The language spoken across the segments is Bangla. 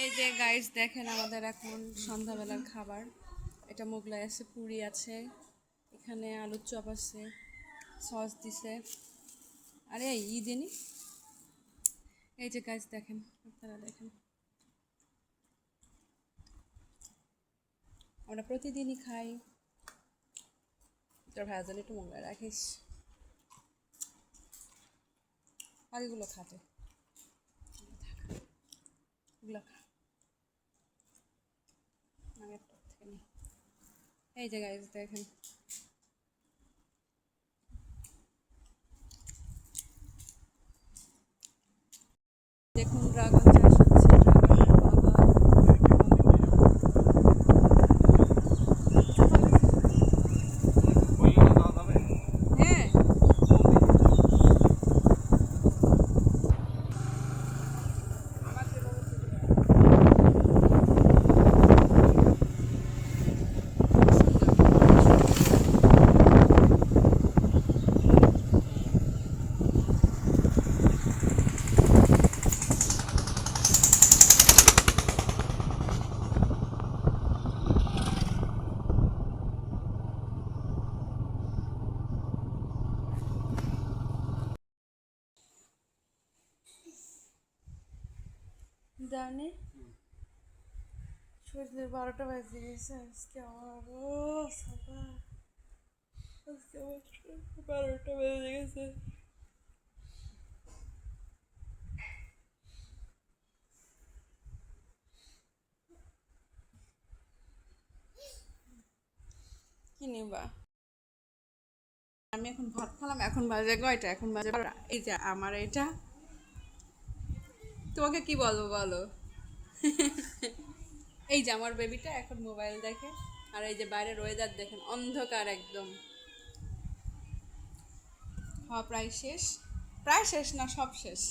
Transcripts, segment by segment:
এই যে গাইস দেখেন আমাদের এখন সন্ধ্যাবেলার খাবার। এটা মোগলাই আছে, পুরি আছে, এখানে আলুর চপ আছে, সস দিছে। আরে ই জিনি এই যে গাইস দেখেন, আপনারা দেখেন আমরা প্রতিদিনই খাই। তোর ভাইজান একটু মোগলাই রাখিস, বাকিগুলো খাতে এগুলো খা, আমি একটা থেকে নিই। এই যে গাইস দেখেন দেখুন ড্রাগন চাষ হচ্ছে, ড্রাগনের বাগান। হ্যাঁ, জানি সন্ধ্যে 12টা বাজে গেছে আজকে আমার। ও সকাল, আজকে আমার 12টা বেজে গেছে। কি নিবা? আমি এখন ভাত খেলাম, এখন বাজে কয়টা? এখন বাজে 12টা। এই যে আমার এটা, তোমাকে কি বলবো বলো? এই যে আমার বেবিটা এখন মোবাইল দেখে, আর এই যে বাইরের ওয়েদার দেখেন, অন্ধকার একদম। খাওয়া প্রায় শেষ, প্রায় শেষ না, সব শেষ,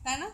তাই না?